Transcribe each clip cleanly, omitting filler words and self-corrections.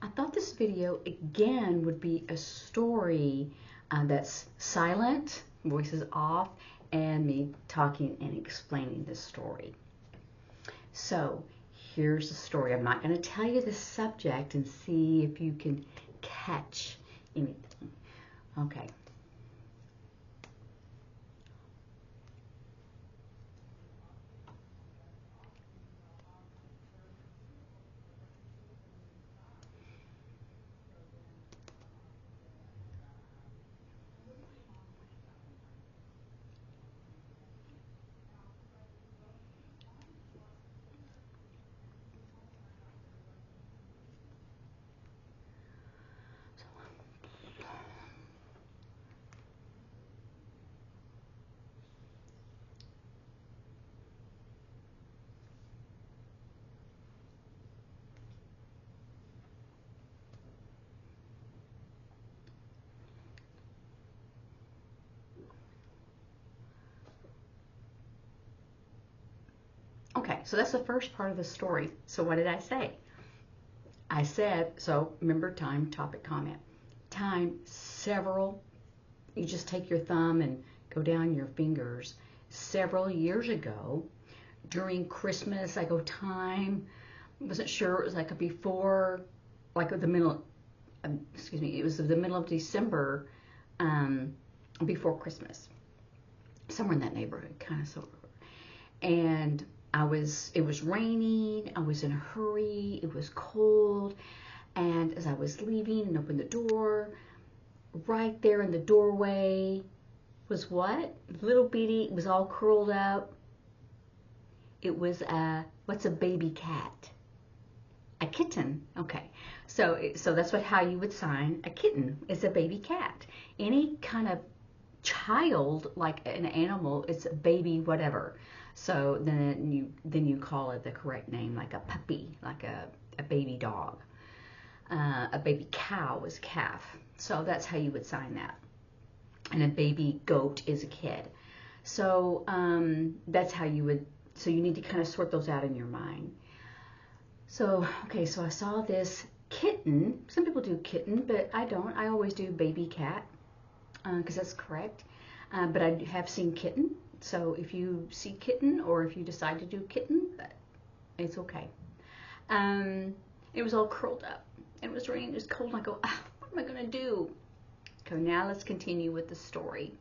I thought this video again would be a story that's silent, voices off, and me talking and explaining the story. So here's the story. I'm not going to tell you the subject and see if you can catch anything. Okay. Okay, so that's the first part of the story. So what did I say? I said, so remember time, topic, comment. Time, several, you just take your thumb and go down your fingers. Several years ago, during Christmas, I go time, wasn't sure, it was like before, like the middle, it was the middle of December, before Christmas. Somewhere in that neighborhood, kind of sort of. And it was raining, I was in a hurry, it was cold, and as I was leaving and opened the door, right there in the doorway was what? Little bitty, it was all curled up. It was what's a baby cat? A kitten. Okay, so that's how you would sign a kitten. It's a baby cat. Any kind of child, like an animal, it's a baby whatever. So then you call it the correct name, like a puppy, like a baby dog. A baby cow is a calf. So that's how you would sign that. And a baby goat is a kid. So that's how you would, so you need to kind of sort those out in your mind. So, okay, so I saw this kitten. Some people do kitten, but I don't. I always do baby cat because that's correct. But I have seen kitten. So if you see kitten or if you decide to do kitten, it's okay. It was all curled up. It was raining, it was cold, and I go, what am I going to do? Okay, now let's continue with the story.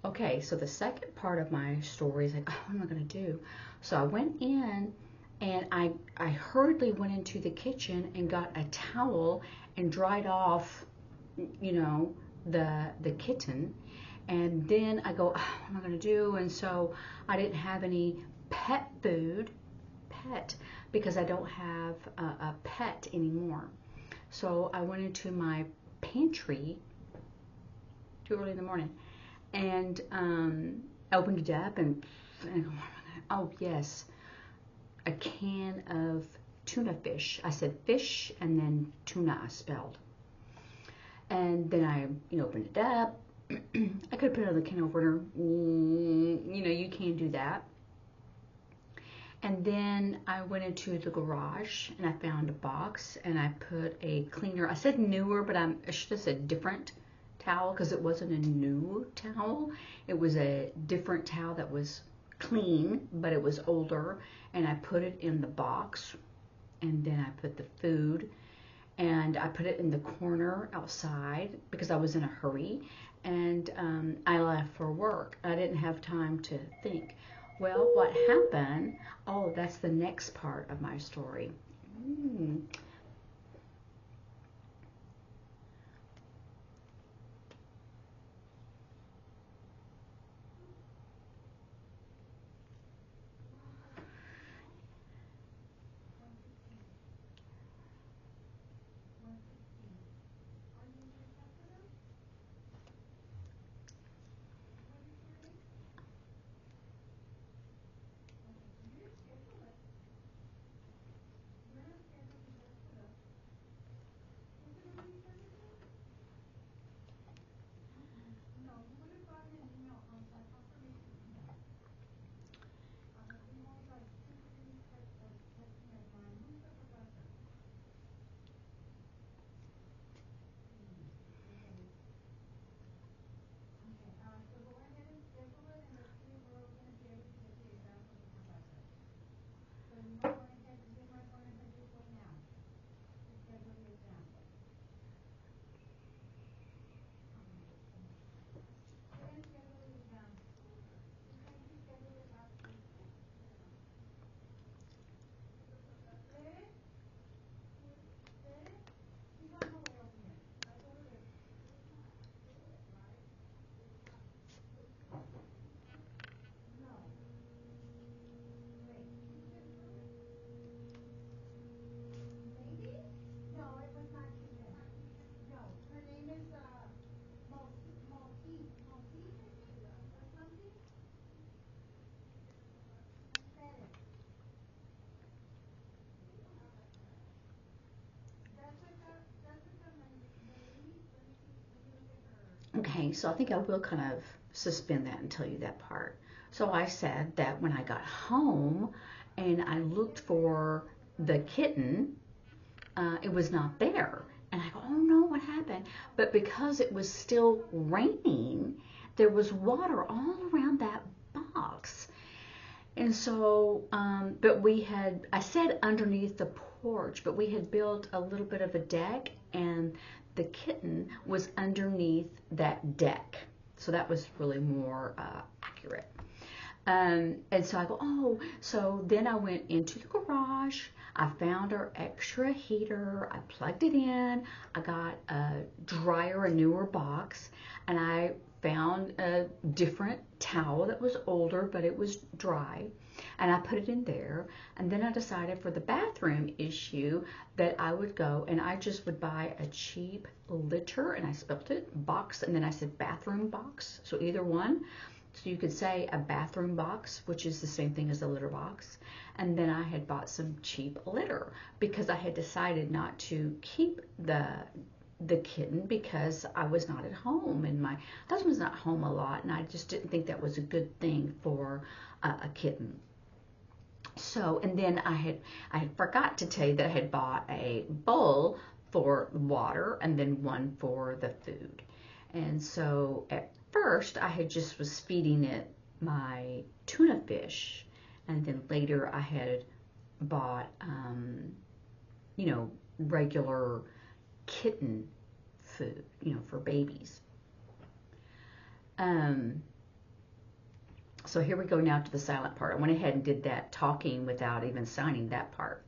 Okay, so the second part of my story is like, what am I going to do? So I went in and I hurriedly went into the kitchen and got a towel and dried off, the kitten. And then I go, what am I going to do? And so I didn't have any pet food, because I don't have a pet anymore. So I went into my pantry too early in the morning and opened it up and I go, oh yes, a can of tuna fish. I said fish and then tuna spelled. And then I opened it up. I could have put it on the can opener. You can do that. And then I went into the garage and I found a box and I put a cleaner. I said newer, but I should have said different towel because it wasn't a new towel. It was a different towel that was clean, but it was older. And I put it in the box, and then I put the food, and I put it in the corner outside because I was in a hurry, and I left for work. I didn't have time to think. Well, what happened? Oh, that's the next part of my story. Mm. Okay, so I think I will kind of suspend that and tell you that part. So I said that when I got home and I looked for the kitten, it was not there. And I go, oh no, what happened? But because it was still raining, there was water all around that box. And so, but we had, I said underneath the porch, but we had built a little bit of a deck, and the kitten was underneath that deck. So that was really more accurate. And so I go, oh, so then I went into the garage. I found our extra heater. I plugged it in. I got a dryer, a newer box, and I found a different towel that was older, but it was dry. And I put it in there. And then I decided for the bathroom issue that I would go and I just would buy a cheap litter, and I spelled it box, and then I said bathroom box. So either one. So you could say a bathroom box, which is the same thing as a litter box. And then I had bought some cheap litter because I had decided not to keep the kitten because I was not at home and my husband's not home a lot, and I just didn't think that was a good thing for a kitten. So, and then I had forgot to tell you that I had bought a bowl for water and then one for the food. And so at first I had just was feeding it my tuna fish, and then later I had bought regular kitten food, for babies. So here we go now to the silent part. I went ahead and did that talking without even signing that part.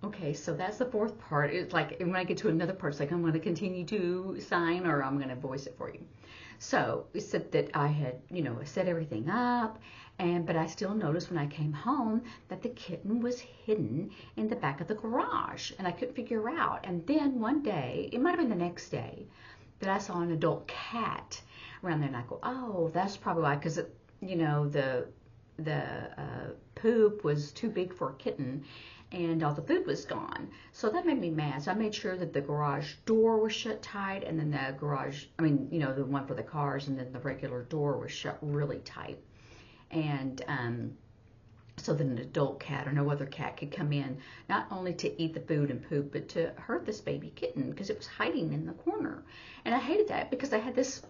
Okay, so that's the fourth part. It's like when I get to another part, it's like I'm going to continue to sign or I'm going to voice it for you. So it said that I had, set everything up, but I still noticed when I came home that the kitten was hidden in the back of the garage, and I couldn't figure out. And then one day, it might have been the next day, that I saw an adult cat around there, and I go, oh, that's probably why, because the poop was too big for a kitten and all the food was gone. So that made me mad. So I made sure that the garage door was shut tight, and then the the one for the cars, and then the regular door was shut really tight. And so that an adult cat or no other cat could come in, not only to eat the food and poop, but to hurt this baby kitten because it was hiding in the corner. And I hated that because I had this,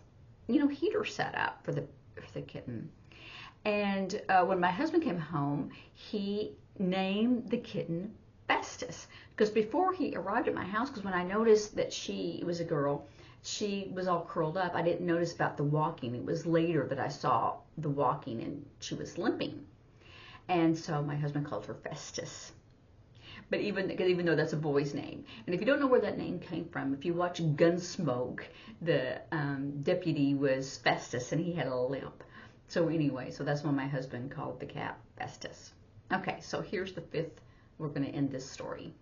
heater set up for the kitten. And when my husband came home, he named the kitten Festus. Because before he arrived at my house, because when I noticed that it was a girl, she was all curled up, I didn't notice about the walking. It was later that I saw the walking and she was limping. And so my husband called her Festus. But even though that's a boy's name. And if you don't know where that name came from, if you watch Gunsmoke, the deputy was Festus and he had a limp. So anyway, so that's when my husband called the cat Festus. Okay, so here's the fifth. We're going to end this story.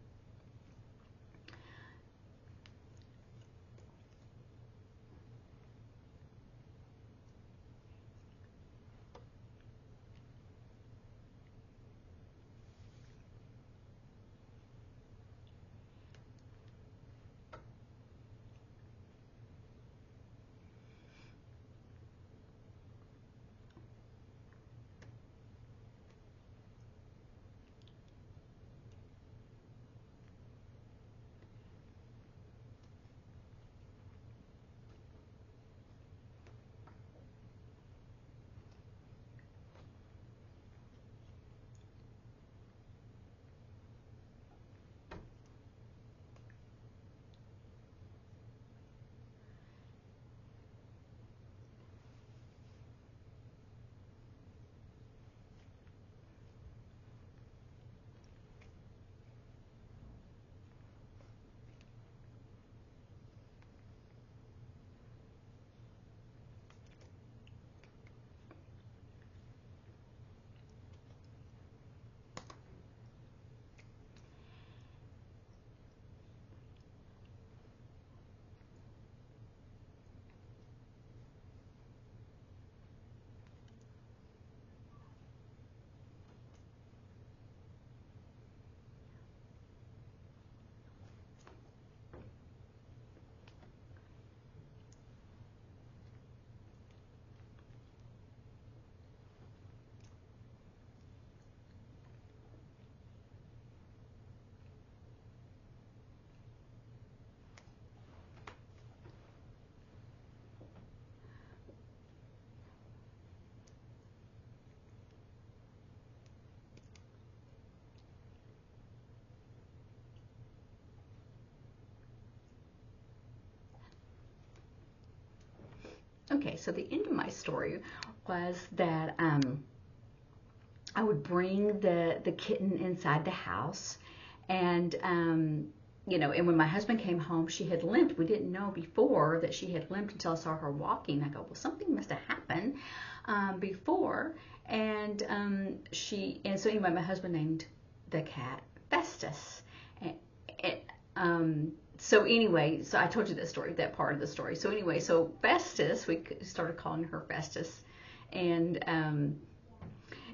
Okay, so the end of my story was that I would bring the kitten inside the house, and and when my husband came home, she had limped. We didn't know before that she had limped until I saw her walking. I go, well, something must have happened before, and so anyway, my husband named the cat Festus. So anyway, so I told you that story, that part of the story. So anyway, so Festus, we started calling her Festus, and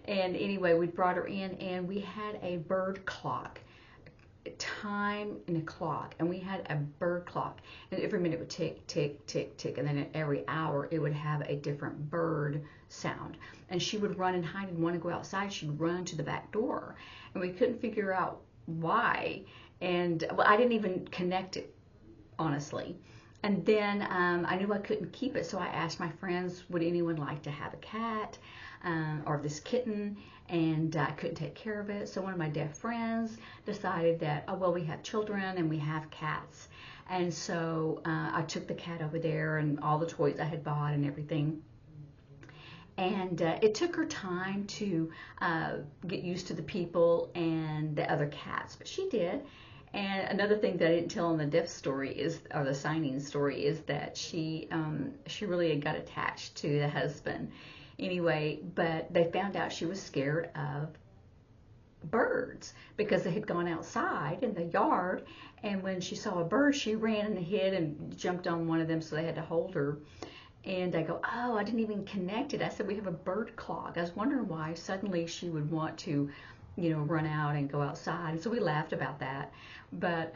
anyway, we brought her in, and we had a bird clock, time and a clock, and we had a bird clock, and every minute would tick, tick, tick, tick, and then every hour it would have a different bird sound, and she would run and hide and want to go outside. She'd run to the back door, and we couldn't figure out why, and well, I didn't even connect it, honestly. And then I knew I couldn't keep it, so I asked my friends, would anyone like to have a cat or this kitten? And I couldn't take care of it. So one of my deaf friends decided that, oh, well, we have children and we have cats. And so I took the cat over there and all the toys I had bought and everything. And it took her time to get used to the people and the other cats, but she did. And another thing that I didn't tell in the death story is, or the signing story, is that she really got attached to the husband. Anyway, but they found out she was scared of birds because they had gone outside in the yard, and when she saw a bird, she ran and hid and jumped on one of them, so they had to hold her. And I go, oh, I didn't even connect it. I said, we have a bird clog. I was wondering why suddenly she would want to, run out and go outside. And so we laughed about that. But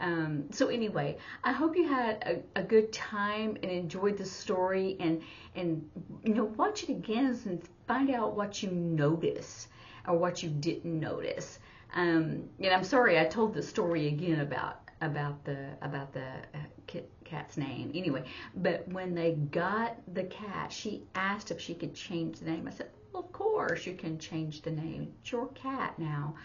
so anyway, I hope you had a good time and enjoyed the story, and watch it again and find out what you notice or what you didn't notice. And I'm sorry I told the story again about the cat's name. Anyway, but when they got the cat, she asked if she could change the name. I said, well, of course you can change the name. It's your cat now.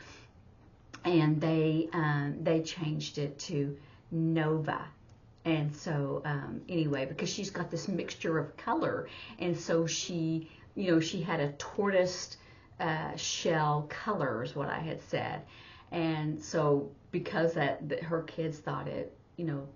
And they changed it to Nova. And so anyway, because she's got this mixture of color, and so she had a tortoise shell color is what I had said. And so because that her kids thought it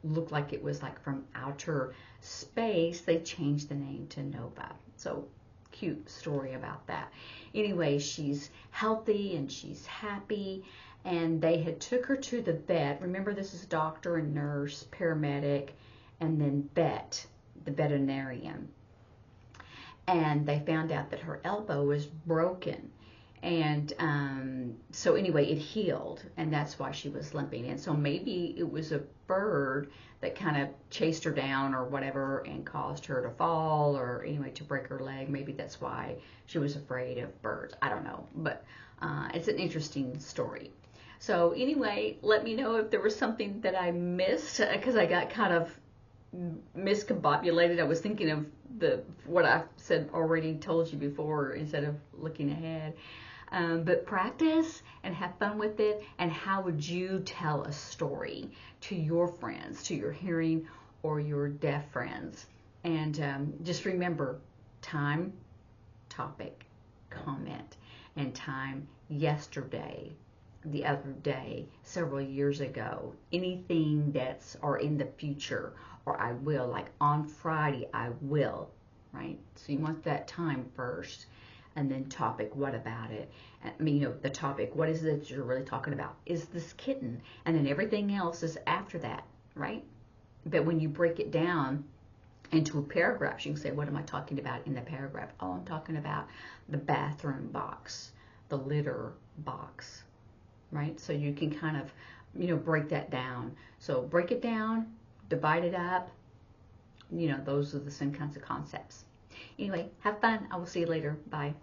looked like it was like from outer space, they changed the name to Nova. So cute story about that. Anyway, she's healthy and she's happy, and they had took her to the vet. Remember, this is doctor and nurse, paramedic, and then vet, the veterinarian. And they found out that her elbow was broken. And so anyway, it healed, and that's why she was limping. And so maybe it was a bird that kind of chased her down or whatever and caused her to fall, or anyway, to break her leg. Maybe that's why she was afraid of birds. I don't know, but it's an interesting story. So anyway, let me know if there was something that I missed, because I got kind of miscombobulated. I was thinking of what I said already told you before instead of looking ahead. But practice and have fun with it. And how would you tell a story to your friends, to your hearing or your deaf friends? And just remember, time, topic, comment, and time, yesterday, the other day, several years ago, anything that's, or in the future, or I will, like on Friday, I will, right? So you want that time first, and then topic, what about it? I mean, the topic, what is it you're really talking about? Is this kitten? And then everything else is after that, right? But when you break it down into paragraphs, you can say, what am I talking about in the paragraph? Oh, I'm talking about the bathroom box, the litter box, right? So you can kind of, break that down. So break it down, divide it up. Those are the same kinds of concepts. Anyway, have fun. I will see you later. Bye.